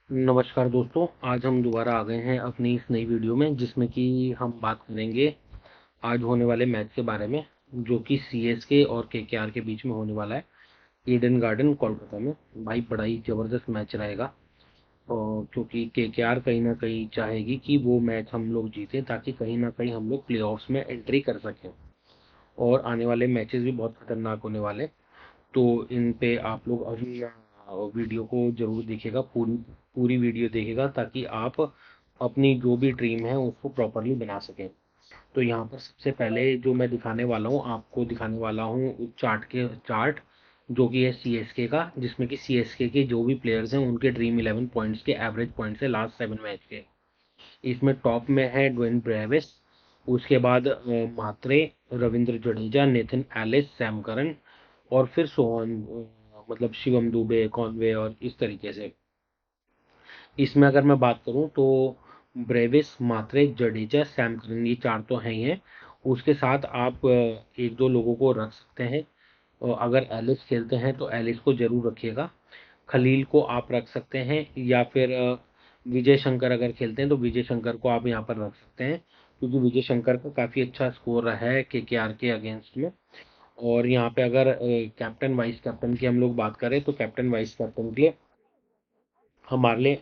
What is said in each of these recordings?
नमस्कार दोस्तों, आज हम दोबारा आ गए हैं अपनी इस नई वीडियो में जिसमें कि हम बात करेंगे आज होने वाले मैच के बारे में, जो कि सीएसके और केकेआर के बीच में होने वाला है ईडन गार्डन कोलकाता में। भाई बड़ा ही ज़बरदस्त मैच रहेगा और क्योंकि केकेआर कहीं ना कहीं चाहेगी कि वो मैच हम लोग जीतें ताकि कहीं ना कहीं हम लोग प्लेऑफ्स में एंट्री कर सकें। और आने वाले मैचेस भी बहुत खतरनाक होने वाले, तो इन पे आप लोग अभी वीडियो को जरूर देखिएगा, पूरी पूरी वीडियो देखिएगा ताकि आप अपनी जो भी ड्रीम है उसको प्रॉपरली बना सकें। तो यहाँ पर सबसे पहले जो मैं दिखाने वाला हूँ, आपको दिखाने वाला हूँ चार्ट जो कि है सीएसके का, जिसमें कि सीएसके के जो भी प्लेयर्स हैं उनके ड्रीम 11 पॉइंट्स के एवरेज पॉइंट्स है लास्ट 7 मैच के। इसमें टॉप में है ड्वेन ब्रेविस, उसके बाद Mhatre, Ravindra Jadeja, Nathan Ellis, Sam Curran और फिर सोहन, मतलब शिवम दुबे, कॉनवे और इस तरीके से। इसमें अगर मैं बात करूं तो ब्रेविस, मात्रे, जडेजा, सैम करन ये चार तो हैं ही हैं। उसके साथ आप एक दो लोगों को रख सकते हैं। अगर एलिस खेलते हैं तो एलिस को जरूर रखिएगा। खलील को आप रख सकते हैं, या फिर विजय शंकर अगर खेलते हैं तो विजय शंकर को आप यहाँ पर रख सकते हैं, क्योंकि विजय शंकर का काफ़ी अच्छा स्कोर रहा है केकेआर के अगेंस्ट में। और यहाँ पे अगर कैप्टन वाइस कैप्टन की हम लोग बात करें तो कैप्टन वाइस कैप्टन के लिए हमारे लिए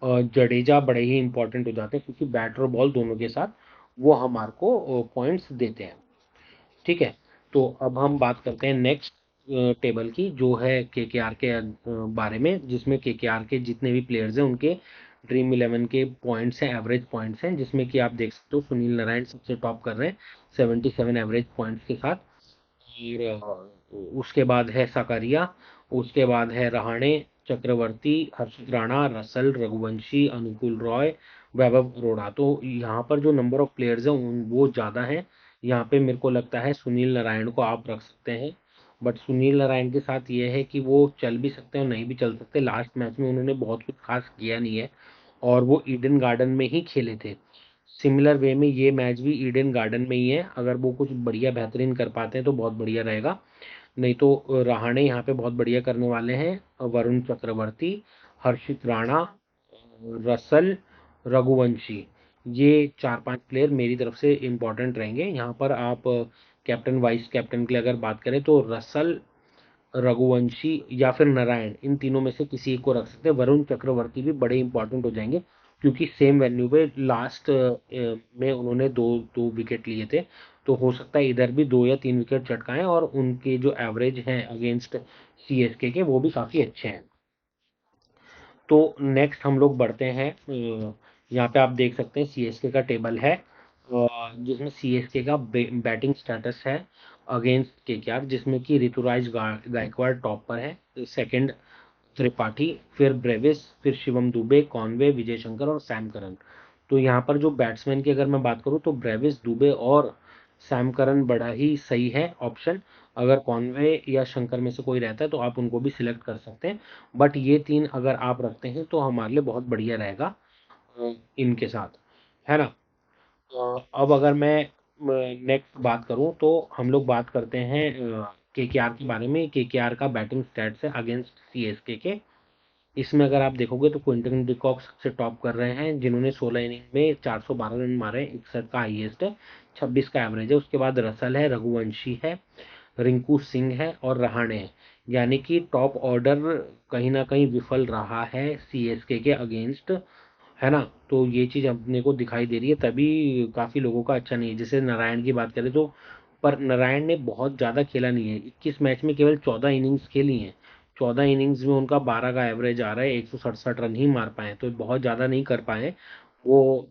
जडेजा बड़े ही इंपॉर्टेंट हो जाते हैं, क्योंकि बैट और बॉल दोनों के साथ वो हमारे को पॉइंट्स देते हैं। ठीक है, तो अब हम बात करते हैं नेक्स्ट टेबल की, जो है केकेआर के बारे में, जिसमें केकेआर के जितने भी प्लेयर्स हैं उनके ड्रीम 11 के पॉइंट्स हैं, एवरेज पॉइंट्स हैं, जिसमें कि आप देख सकते हो सुनील नारायण सबसे टॉप कर रहे हैं 77 एवरेज पॉइंट्स के साथ। फिर उसके बाद है साकारिया, उसके बाद है रहाणे, चक्रवर्ती, हर्षित राणा, रसल, रघुवंशी, अनुकूल रॉय, वैभव अरोड़ा। तो यहाँ पर जो नंबर ऑफ प्लेयर्स हैं वो ज़्यादा हैं। यहाँ पे मेरे को लगता है सुनील नारायण को आप रख सकते हैं, बट सुनील नारायण के साथ ये है कि वो चल भी सकते हैं और नहीं भी चल सकते। लास्ट मैच में उन्होंने बहुत कुछ खास किया नहीं है और वो ईडन गार्डन में ही खेले थे। सिमिलर वे में ये मैच भी ईडन गार्डन में ही है, अगर वो कुछ बढ़िया बेहतरीन कर पाते हैं तो बहुत बढ़िया रहेगा। नहीं तो रहाणे यहाँ पे बहुत बढ़िया करने वाले हैं, वरुण चक्रवर्ती, हर्षित राणा, रसल, रघुवंशी, ये चार पांच प्लेयर मेरी तरफ से इंपॉर्टेंट रहेंगे। यहाँ पर आप कैप्टन वाइस कैप्टन के लिए अगर बात करें तो रसल, रघुवंशी या फिर नारायण, इन तीनों में से किसी एक को रख सकते हैं। वरुण चक्रवर्ती भी बड़े इंपॉर्टेंट हो जाएंगे, क्योंकि सेम वेन्यू पे लास्ट में उन्होंने दो दो विकेट लिए थे, तो हो सकता है इधर भी 2 या 3 विकेट चटकाएं और उनके जो एवरेज हैं अगेंस्ट सीएसके के वो भी काफ़ी अच्छे हैं। तो नेक्स्ट हम लोग बढ़ते हैं, यहाँ पे आप देख सकते हैं सीएसके का टेबल है, जिसमें सीएसके का बैटिंग स्टेटस है अगेंस्ट केकेआर, जिसमें कि ऋतुराज गायकवाड़ टॉप पर है, सेकंड त्रिपाठी, फिर ब्रेविस, फिर शिवम दुबे, कॉनवे, विजय शंकर और सैम करन। तो यहाँ पर जो बैट्समैन की अगर मैं बात करूँ तो ब्रेविस, दुबे और सैम करन बड़ा ही सही है ऑप्शन। अगर कॉनवे या शंकर में से कोई रहता है तो आप उनको भी सिलेक्ट कर सकते हैं, बट ये तीन अगर आप रखते हैं तो हमारे लिए बहुत बढ़िया रहेगा इनके साथ, है ना। अब अगर मैं नेक्स्ट बात करूं तो हम लोग बात करते हैं केकेआर के बारे में। केकेआर का बैटिंग स्टैट्स है अगेंस्ट सीएसके के। इसमें अगर आप देखोगे तो क्विंटन डिकॉक सबसे टॉप कर रहे हैं, जिन्होंने 16 इनिंग में 412 रन मारे, 61 का हाईएस्ट है, 26 का एवरेज है। उसके बाद रसल है, रघुवंशी है, रिंकू सिंह है और रहाणे है। यानी कि टॉप ऑर्डर कहीं ना कहीं विफल रहा है सीएसके के अगेंस्ट, है ना। तो ये चीज़ अपने को दिखाई दे रही है, तभी काफ़ी लोगों का अच्छा नहीं है। जैसे नारायण की बात करें तो, पर नारायण ने बहुत ज़्यादा खेला नहीं है, 21 मैच में केवल 14 इनिंग्स खेली हैं। 14 इनिंग्स में उनका 12 का एवरेज आ रहा है, 167 रन ही मार पाए, तो बहुत ज़्यादा नहीं कर पाए वो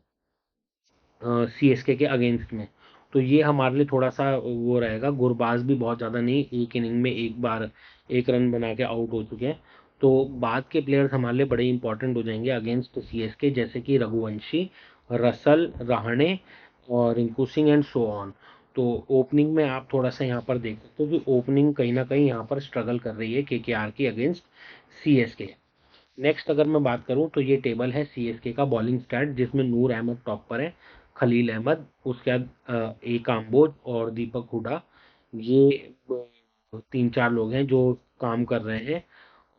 सीएसके के अगेंस्ट में। तो ये हमारे लिए थोड़ा सा वो रहेगा, गुरबाज भी बहुत ज़्यादा नहीं, एक इनिंग में एक बार 1 रन बना के आउट हो चुके हैं। तो बाद के प्लेयर्स हमारे लिए बड़े इंपॉर्टेंट हो जाएंगे अगेंस्ट सीएसके, जैसे कि रघुवंशी, रसल, रहाणे और Rinku Singh and so on. तो ओपनिंग में आप थोड़ा सा यहाँ पर देख सकते हो कि ओपनिंग कहीं ना कहीं यहाँ पर स्ट्रगल कर रही है केकेआर की अगेंस्ट सीएसके। नेक्स्ट अगर मैं बात करूं तो ये टेबल है सीएसके का बॉलिंग स्टैट, जिसमें नूर अहमद टॉप पर है, खलील अहमद, उसके बाद ए काम्बोज और दीपक हुडा। ये तीन चार लोग हैं जो काम कर रहे हैं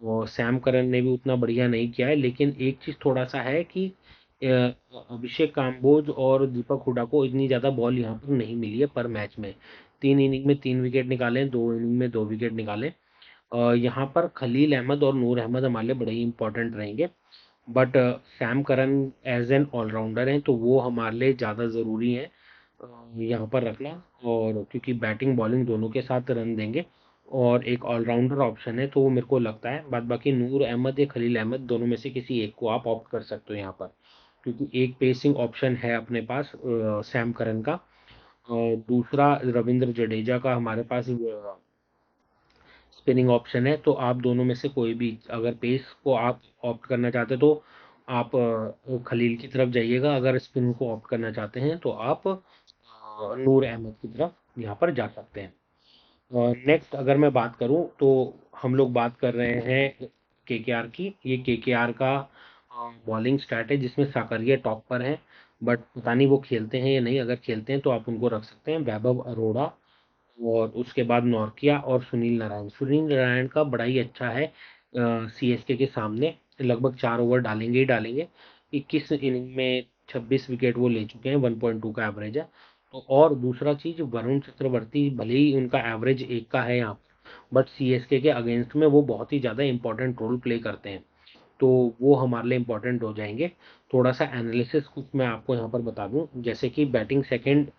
और सैम करन ने भी उतना बढ़िया नहीं किया है, लेकिन एक चीज़ थोड़ा सा है कि अ, अभिषेक काम्बोज और दीपक हुडा को इतनी ज़्यादा बॉल यहाँ पर नहीं मिली है पर मैच में। 3 इनिंग में 3 विकेट निकाले, 2 इनिंग में 2 विकेट निकाले। यहाँ पर खलील अहमद और नूर अहमद हमारे लिए बड़े ही इंपॉर्टेंट रहेंगे। But Sam Curran as an allrounder हैं तो वो हमारे लिए ज़्यादा ज़रूरी है यहाँ पर रखना, और क्योंकि बैटिंग बॉलिंग दोनों के साथ रन देंगे और एक ऑलराउंडर ऑप्शन है, तो वो मेरे को लगता है। बाद बाकी नूर अहमद या खलील अहमद दोनों में से किसी एक को आप ऑप्ट कर सकते हो यहाँ पर, क्योंकि एक पेसिंग ऑप्शन है अपने पास सैम करन का, दूसरा रविंद्र जडेजा का हमारे पास स्पिनिंग ऑप्शन है। तो आप दोनों में से कोई भी, अगर पेस को आप ऑप्ट करना चाहते हो तो आप खलील की तरफ जाइएगा, अगर स्पिन को ऑप्ट करना चाहते हैं तो आप नूर अहमद की तरफ यहाँ पर जा सकते हैं। नेक्स्ट अगर मैं बात करूं तो हम लोग बात कर रहे हैं केकेआर की। ये केकेआर का बॉलिंग स्टैट है जिसमें साकरिया टॉप पर है, बट पता नहीं वो खेलते हैं या नहीं। अगर खेलते हैं तो आप उनको रख सकते हैं, वैभव अरोड़ा और उसके बाद नॉर्किया और सुनील नारायण। सुनील नारायण का बड़ा ही अच्छा है सीएसके के सामने, लगभग 4 ओवर डालेंगे ही डालेंगे। 21 इनिंग में 26 विकेट वो ले चुके हैं, 1.2 का एवरेज है। तो और दूसरा चीज, वरुण चक्रवर्ती भले ही उनका एवरेज 1 का है यहाँ, बट सीएसके के अगेंस्ट में वो बहुत ही ज़्यादा इंपॉर्टेंट रोल प्ले करते हैं, तो वो हमारे लिए इंपॉर्टेंट हो जाएंगे। थोड़ा सा एनालिसिस कुछ मैं आपको यहाँ पर बता दूं, जैसे कि बैटिंग सेकंड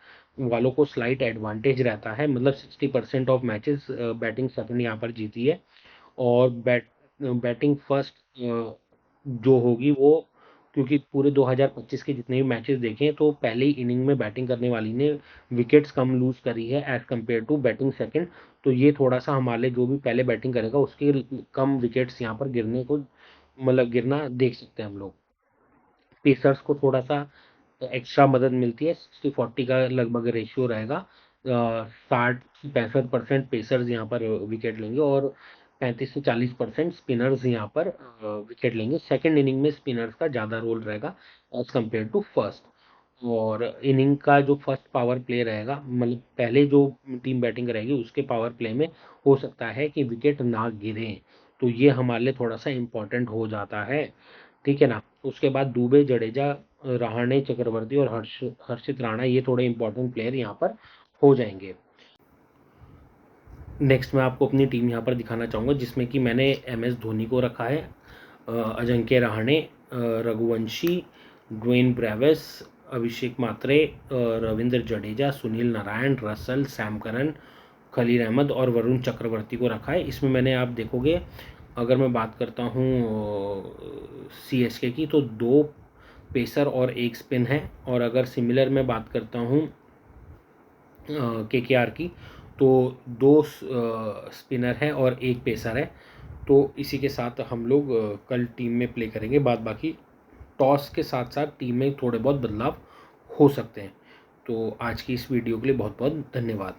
वालों को स्लाइट एडवांटेज रहता है, मतलब 60% ऑफ मैचेस बैटिंग सेकंड यहाँ पर जीती है, और बैटिंग फर्स्ट जो होगी वो, क्योंकि पूरे 2025 के जितने भी मैचेस देखें तो पहले ही इनिंग में बैटिंग करने वाली ने विकेट्स कम लूज करी है as compare to batting second. तो ये थोड़ा सा हमारे लिए, जो भी पहले बैटिंग करेगा उसके कम विकेट्स यहाँ पर गिरने को, मतलब गिरना देख सकते हैं हम लोग। पेसर्स को थोड़ा सा एक्स्ट्रा मदद मिलती है, 60-40 का लगभग रेशियो रहेगा। 60 से 65% पेसर्स यहाँ पर विकेट लेंगे और 35 से 40% स्पिनर्स यहाँ पर विकेट लेंगे। सेकंड इनिंग में स्पिनर्स का ज़्यादा रोल रहेगा एज कम्पेयर टू फर्स्ट। और इनिंग का जो फर्स्ट पावर प्ले रहेगा, मतलब पहले जो टीम बैटिंग करेगी उसके पावर प्ले में हो सकता है कि विकेट ना गिरे, तो ये हमारे लिए थोड़ा सा इम्पोर्टेंट हो जाता है। ठीक है ना। उसके बाद दुबे, जडेजा, रहाणे, चक्रवर्ती और हर्षित राणा, ये थोड़े इंपॉर्टेंट प्लेयर यहाँ पर हो जाएंगे। नेक्स्ट मैं आपको अपनी टीम यहाँ पर दिखाना चाहूँगा, जिसमें कि मैंने MS धोनी को रखा है, Ajinkya Rahane, Raghuvanshi, Dwayne Brevis, Abhishek Mhatre, Ravindra Jadeja, Sunil Narine, Russell, Sam Curran, Khaleel Ahmed और वरुण चक्रवर्ती को रखा है। इसमें मैंने, आप देखोगे, अगर मैं बात करता हूँ CSK की, तो 2 पेसर और 1 स्पिन है, और अगर सिमिलर मैं बात करता हूँ KKR की, तो 2 स्पिनर है और 1 पेसर है। तो इसी के साथ हम लोग कल टीम में प्ले करेंगे। बाद बाकी टॉस के साथ साथ टीम में थोड़े बहुत बदलाव हो सकते हैं। तो आज की इस वीडियो के लिए बहुत बहुत धन्यवाद।